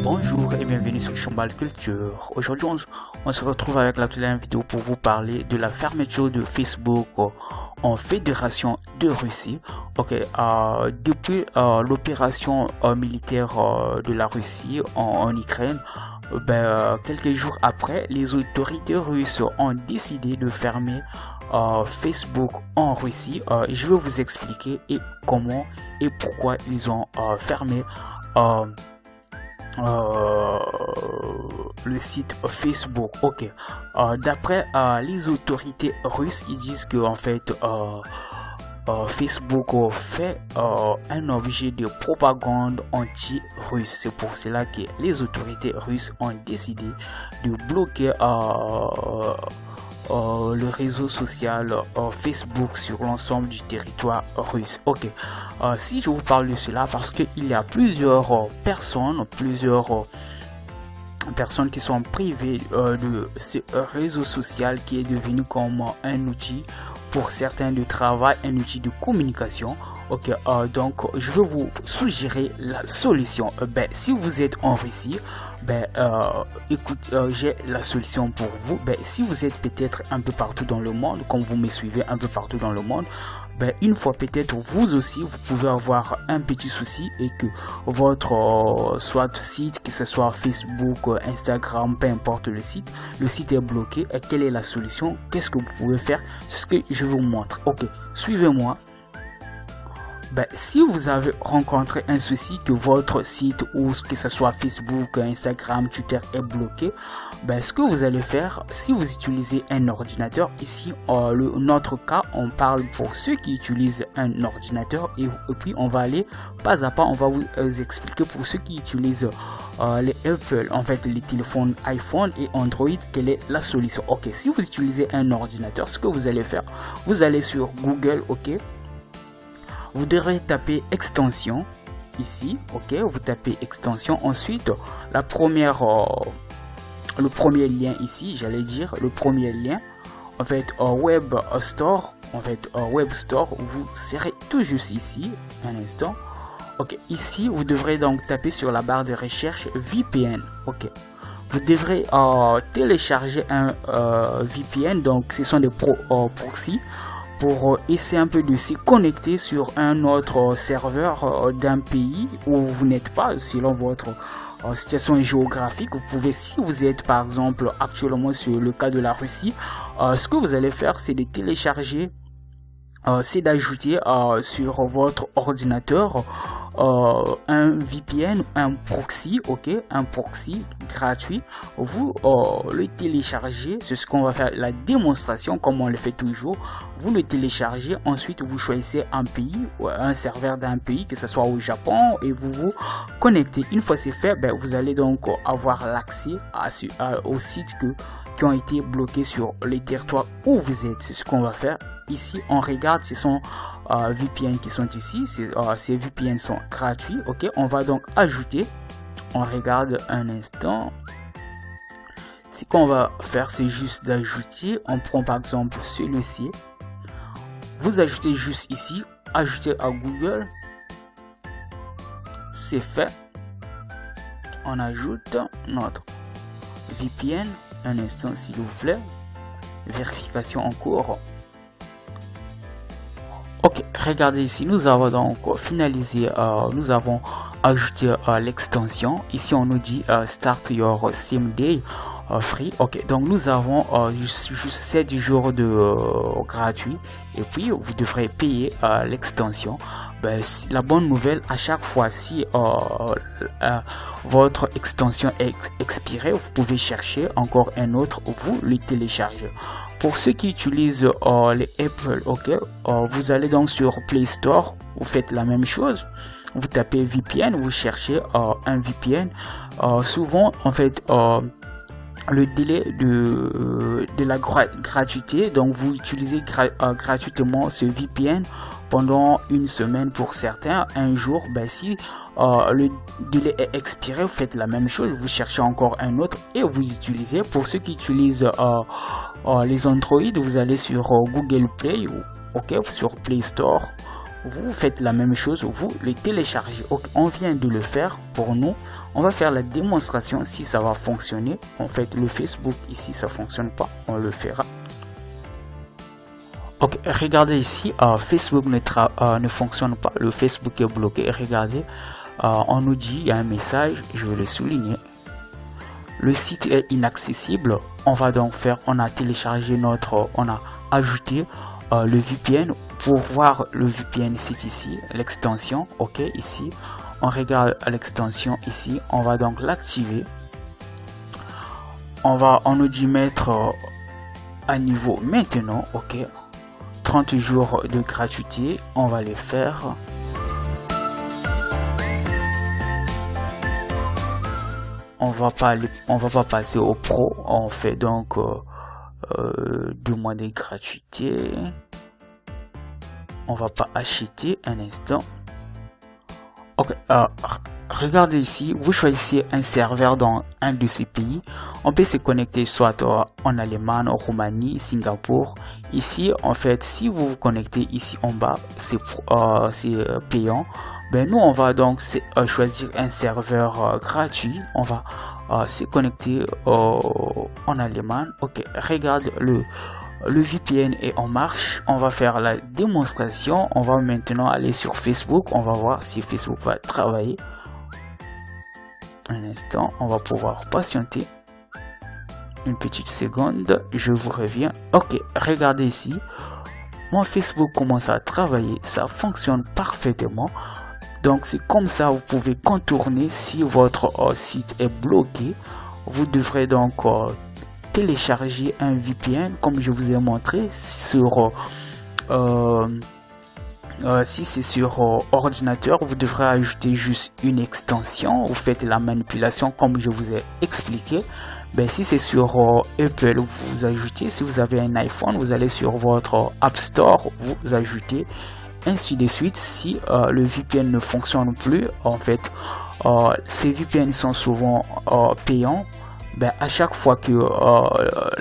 Bonjour et bienvenue sur Chambal Culture. Aujourd'hui, on se retrouve avec la deuxième vidéo pour vous parler de la fermeture de Facebook en Fédération de Russie. Depuis l'opération militaire de la Russie en Ukraine, quelques jours après, les autorités russes ont décidé de fermer Facebook en Russie. Je vais vous expliquer comment et pourquoi ils ont fermé le site Facebook. D'après les autorités russes, ils disent que en fait Facebook fait un objet de propagande anti-russe. C'est pour cela que les autorités russes ont décidé de bloquer le réseau social Facebook sur l'ensemble du territoire russe. Si je vous parle de cela, parce qu'il y a plusieurs personnes qui sont privées de ce réseau social qui est devenu comme un outil pour certains de travail, un outil de communication. Donc je vais vous suggérer la solution. Si vous êtes en Russie, j'ai la solution pour vous. Si vous êtes peut-être un peu partout dans le monde, comme vous me suivez un peu partout dans le monde, une fois peut-être vous aussi vous pouvez avoir un petit souci et que votre soit site, que ce soit Facebook, Instagram, peu importe le site est bloqué. Et quelle est la solution? Qu'est-ce que vous pouvez faire? C'est ce que je vous montre. Suivez-moi. Si vous avez rencontré un souci que votre site ou que ce soit Facebook, Instagram, Twitter est bloqué, ce que vous allez faire, si vous utilisez un ordinateur, ici notre cas, on parle pour ceux qui utilisent un ordinateur et puis on va aller pas à pas, on va vous expliquer pour ceux qui utilisent les Apple, en fait les téléphones iPhone et Android, quelle est la solution. Si vous utilisez un ordinateur, ce que vous allez faire, vous allez sur Google, vous devrez taper extension ici, vous tapez extension. Ensuite, le premier lien ici, le premier lien, en fait, Web Store, Web Store, vous serez tout juste ici, un instant. Ici, vous devrez donc taper sur la barre de recherche VPN. Vous devrez télécharger un VPN, donc ce sont des proxys, pour essayer un peu de se connecter sur un autre serveur d'un pays où vous n'êtes pas, selon votre situation géographique. Vous pouvez, si vous êtes par exemple actuellement sur le cas de la Russie, ce que vous allez faire, c'est de télécharger, c'est d'ajouter sur votre ordinateur un VPN, un proxy, un proxy gratuit. Vous le téléchargez, c'est ce qu'on va faire, la démonstration comme on le fait toujours. Vous le téléchargez, ensuite vous choisissez un pays, un serveur d'un pays, que ce soit au Japon, et vous vous connectez. Une fois c'est fait, vous allez donc avoir l'accès aux sites qui ont été bloqués sur les territoires où vous êtes. C'est ce qu'on va faire. Ici, on regarde, ce sont VPN qui sont ici. Ces VPN sont gratuits. On va donc ajouter. On regarde un instant. Ce qu'on va faire, c'est juste d'ajouter. On prend par exemple celui-ci. Vous ajoutez juste ici. Ajouter à Google. C'est fait. On ajoute notre VPN. Un instant, s'il vous plaît. Vérification en cours. Regardez ici, nous avons donc finalisé, nous avons ajouté l'extension. Ici, on nous dit Start your SIM Day free. Donc nous avons juste 7 jours de gratuit et puis vous devrez payer l'extension. La bonne nouvelle, à chaque fois si votre extension est expirée, vous pouvez chercher encore un autre, vous le téléchargez. Pour ceux qui utilisent les Apple, vous allez donc sur Play Store, vous faites la même chose. Vous tapez VPN, vous cherchez un VPN. Souvent, en fait, le délai de la gratuité, donc vous utilisez gratuitement ce VPN pendant une semaine pour certains, un jour. Si le délai est expiré, vous faites la même chose, vous cherchez encore un autre et vous utilisez. Pour ceux qui utilisent les Android, vous allez sur Google Play, sur Play Store, vous faites la même chose, vous les téléchargez. Okay, on vient de le faire pour nous. On va faire la démonstration si ça va fonctionner. En fait, le Facebook ici, ça fonctionne pas. On le fera. Ok, regardez ici, Facebook ne fonctionne pas. Le Facebook est bloqué. Regardez, on nous dit, il y a un message, je vais le souligner. Le site est inaccessible. On va donc faire, on a téléchargé on a ajouté le VPN. Pour voir le VPN, c'est ici, l'extension. Ok, ici, on regarde l'extension ici. On va donc l'activer. On nous dit mettre à niveau maintenant. Ok. 30 jours de gratuité, on va les faire. On va pas passer au pro, on fait donc 2 mois de gratuité. On va pas acheter un instant. Ok, regardez ici, vous choisissez un serveur dans un de ces pays. On peut se connecter soit en Allemagne, en Roumanie, Singapour. Ici, en fait, si vous vous connectez ici en bas, c'est payant. Ben nous, on va donc choisir un serveur gratuit. On va se connecter en Allemagne. Ok, regarde le VPN est en marche. On va faire la démonstration. On va maintenant aller sur Facebook. On va voir si Facebook va travailler. Un instant, on va pouvoir patienter une petite seconde. Je vous reviens. Ok, regardez ici. Mon Facebook commence à travailler. Ça fonctionne parfaitement. Donc c'est comme ça vous pouvez contourner si votre site est bloqué. Vous devrez donc télécharger un VPN comme je vous ai montré sur si c'est sur ordinateur, vous devrez ajouter juste une extension. Vous faites la manipulation comme je vous ai expliqué. Ben, si c'est sur Apple, vous ajoutez. Si vous avez un iPhone, vous allez sur votre App Store, vous ajoutez, ainsi de suite. Si le VPN ne fonctionne plus, en fait, ces VPN sont souvent payants. Ben, à chaque fois que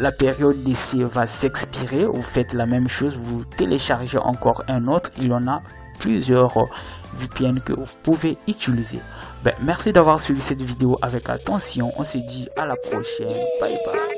la période d'essai va s'expirer, vous faites la même chose, vous téléchargez encore un autre. Il y en a plusieurs VPN que vous pouvez utiliser. Ben, merci d'avoir suivi cette vidéo avec attention. On se dit à la prochaine. Bye bye.